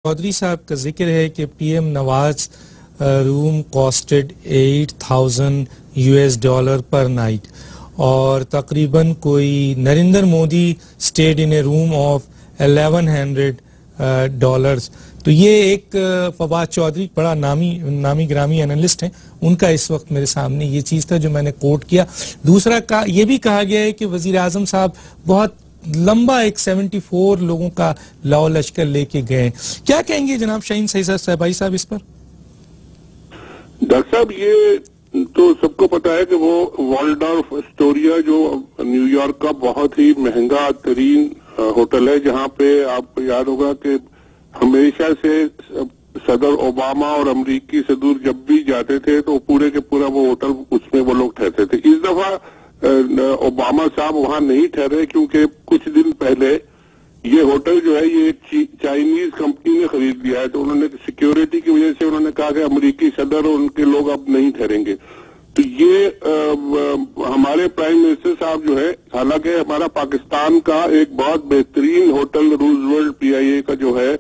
چودھری صاحب کا ذکر ہے کہ P M Nawaz room costed $8,000 per night اور تقریباً کوئی Narendra Modi stayed in a room of $1,100. تو یہ ایک فواد چودھری بڑا نامی گرامی انالسٹ ہیں، ان کا اس وقت میرے سامنے یہ چیز تھا جو میں نے کوٹ کیا. دوسرا یہ بھی کہا گیا ہے کہ وزیر اعظم صاحب بہت لمبا ایک 74 لوگوں کا لاؤ لشکر لے کے گئے. کیا کہیں گے جناب شاہین صاحبائی صاحب اس پر؟ ڈاکٹر صاحب یہ تو سب کو پتا ہے کہ وہ والڈورف اسٹوریا جو نیو یارک کا بہت ہی مہنگا ترین ہوٹل ہے، جہاں پہ آپ کو یاد ہوگا کہ ہمیشہ سے صدر اوباما اور امریکی صدور جب بھی جاتے تھے تو پورے کے پورا وہ ہوٹل اس میں وہ لوگ ٹھہرتے تھے. اس دفعہ اوباما صاحب وہاں نہیں ٹھہرے کیونکہ کچھ دن پہلے یہ ہوٹل جو ہے یہ چائنیز کمپنی نے خرید لیا ہے، تو انہوں نے سیکیورٹی کی وجہ سے انہوں نے کہا کہ امریکی صدر اور ان کے لوگ اب نہیں ٹھہریں گے. تو یہ ہمارے پرائم منسٹر صاحب جو ہے، حالانکہ ہمارا پاکستان کا ایک بہت بہترین ہوٹل روزولٹ پی آئی اے کا جو ہے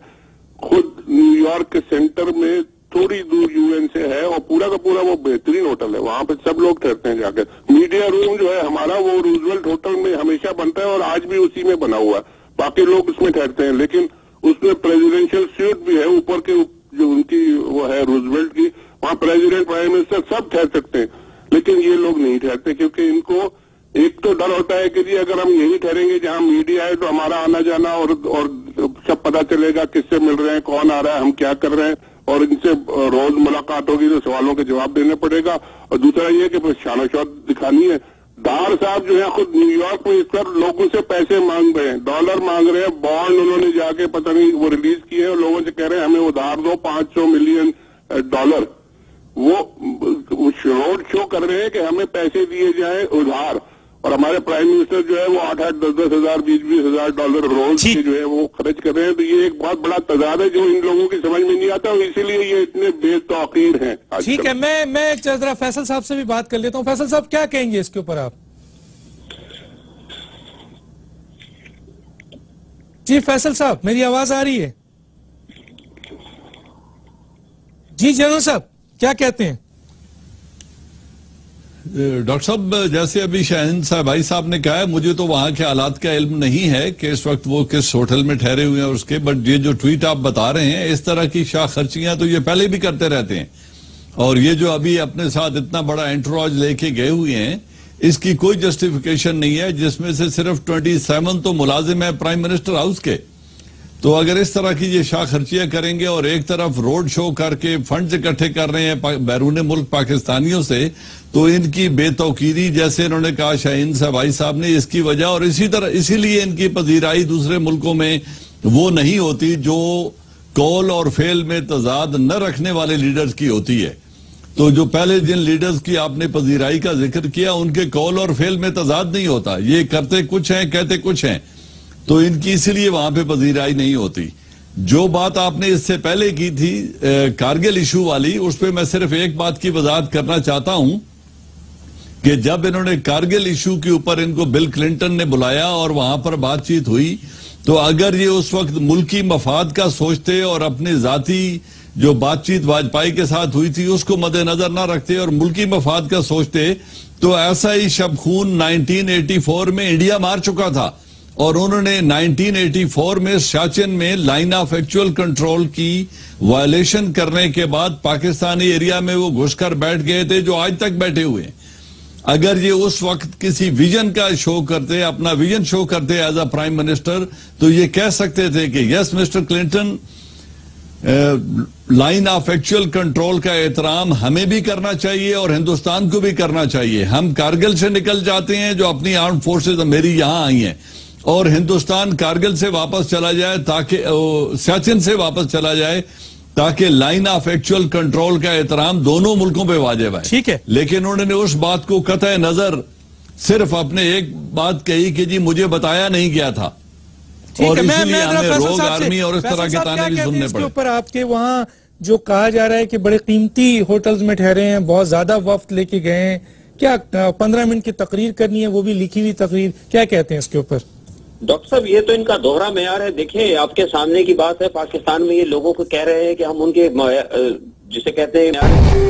خود نیو یارک کے سینٹر میں تھوڑی دور یو این سے ہے، اور پورا کا پورا وہ بہترین ہوٹل ہے، وہاں پہ سب لوگ ٹھہرتے ہیں جا کے. میڈیا روم جو ہے ہمارا وہ روزولٹ ہوٹل میں ہمیشہ بنتا ہے اور آج بھی اسی میں بنا ہوا ہے، باقی لوگ اس میں ٹھہرتے ہیں. لیکن اس میں پریزیڈینشل سیٹ بھی ہے اوپر کے جو ان کی وہ ہے روزولٹ کی، وہاں پریزیڈنٹ پرائم منسٹر سب ٹھہر سکتے ہیں، لیکن یہ لوگ نہیں ٹھہرتے کیونکہ ان کو ایک تو ڈر ہوتا ہے کہ جی اگر ہم یہی ٹھہریں گے جہاں میڈیا ہے تو ہمارا آنا جانا اور سب پتا چلے گا کس سے مل رہے ہیں، کون آ رہا ہے، ہم کیا کر رہے ہیں، اور ان سے روز ملاقات ہوگی تو سوالوں کے جواب دینے پڑے گا. اور دوسرا یہ کہ شان و شوکت دکھانی ہے. ڈار صاحب جو ہے خود نیو یارک میں اس پر لوگوں سے پیسے مانگ رہے ہیں، ڈالر مانگ رہے ہیں، بانڈ انہوں نے جا کے پتہ نہیں وہ ریلیز کیے اور لوگوں سے کہہ رہے ہیں ہمیں ادھار دو $500 ملین. وہ روڈ شو کر رہے ہیں کہ ہمیں پیسے دیے جائیں ادھار، اور ہمارے پرائم منسٹر جو ہے وہ $8,000 $10,000 $20,000 روز کے جو ہے وہ خرچ کر رہے ہیں. تو یہ ایک بہت بڑا تضاد ہے جو ان لوگوں کی سمجھ میں نہیں آتا، اور اسی لیے یہ اتنے بے توقیر ہیں. ٹھیک ہے، میں ذرا فیصل صاحب سے بھی بات کر لیتا ہوں. فیصل صاحب کیا کہیں گے اس کے اوپر آپ؟ جی فیصل صاحب میری آواز آ رہی ہے؟ جی جنرل صاحب کیا کہتے ہیں؟ ڈاکٹر صاحب جیسے ابھی شاہین صاحبائی صاحب نے کہا ہے، مجھے تو وہاں کے حالات کا علم نہیں ہے کہ اس وقت وہ کس ہوٹل میں ٹھہرے ہوئے ہیں اور اس کے، بٹ یہ جو ٹویٹ آپ بتا رہے ہیں اس طرح کی شاہ خرچیاں تو یہ پہلے بھی کرتے رہتے ہیں، اور یہ جو ابھی اپنے ساتھ اتنا بڑا انٹراج لے کے گئے ہوئے ہیں اس کی کوئی جسٹیفیکیشن نہیں ہے، جس میں سے صرف 27 تو ملازم ہے پرائم منسٹر ہاؤس کے. تو اگر اس طرح کی یہ شاہ خرچیاں کریں گے اور ایک طرف روڈ شو کر کے فنڈز اکٹھے کر رہے ہیں بیرون ملک پاکستانیوں سے، تو ان کی بے توقیری جیسے انہوں نے کہا شاہین صاحبائی صاحب نے، اس کی وجہ اور اسی لیے ان کی پذیرائی دوسرے ملکوں میں وہ نہیں ہوتی جو قول اور فعل میں تضاد نہ رکھنے والے لیڈرز کی ہوتی ہے. تو جو پہلے جن لیڈرز کی آپ نے پذیرائی کا ذکر کیا ان کے قول اور فعل میں تضاد نہیں ہوتا، یہ کرتے کچھ ہیں کہتے کچھ ہیں، تو ان کی اسی لیے وہاں پہ پذیرائی نہیں ہوتی. جو بات آپ نے اس سے پہلے کی تھی کارگل ایشو والی، اس پہ میں صرف ایک بات کی وضاحت کرنا چاہتا ہوں کہ جب انہوں نے کارگل ایشو کے اوپر ان کو بل کلنٹن نے بلایا اور وہاں پر بات چیت ہوئی، تو اگر یہ اس وقت ملکی مفاد کا سوچتے اور اپنے ذاتی جو بات چیت واجپائی کے ساتھ ہوئی تھی اس کو مد نظر نہ رکھتے اور ملکی مفاد کا سوچتے، تو ایسا ہی شب خون 1984 میں انڈیا مار چکا تھا، اور انہوں نے 1984 میں سیاچن میں لائن آف ایکچول کنٹرول کی وائلیشن کرنے کے بعد پاکستانی ایریا میں وہ گھس کر بیٹھ گئے تھے جو آج تک بیٹھے ہوئے ہیں. اگر یہ اس وقت کسی ویژن کا شو کرتے، اپنا ویژن شو کرتے ایز اے پرائم منسٹر، تو یہ کہہ سکتے تھے کہ yes mister Clinton, line of actual control کا احترام ہمیں بھی کرنا چاہیے اور ہندوستان کو بھی کرنا چاہیے. ہم کارگل سے نکل جاتے ہیں جو اپنی آرم فورسز میری یہاں آئی ہیں، اور ہندوستان کارگل سے واپس چلا جائے تاکہ سیاچن سے واپس چلا جائے تاکہ لائن آف ایکچول کنٹرول کا احترام دونوں ملکوں پہ واجب ہے. ٹھیک ہے، لیکن انہوں نے اس بات کو قطع نظر صرف اپنے ایک بات کہی کہ جی مجھے بتایا نہیں گیا تھا، اور اسی لیے ہمیں روگ آرمی اور اس طرح کے تانے بھی سننے پڑے. اوپر آپ کے وہاں جو کہا جا رہا ہے کہ بڑے قیمتی ہوٹلز میں ٹھہرے ہیں، بہت زیادہ وفد لے کے گئے ہیں، کیا 15 منٹ کی تقریر کرنی ہے، وہ بھی لکھی ہوئی تقریر، کیا کہتے ہیں اس کے اوپر؟ ڈاکٹر صاحب یہ تو ان کا دوہرا معیار ہے. دیکھیں آپ کے سامنے کی بات ہے، پاکستان میں یہ لوگوں کو کہہ رہے ہیں کہ ہم ان کے جسے کہتے ہیں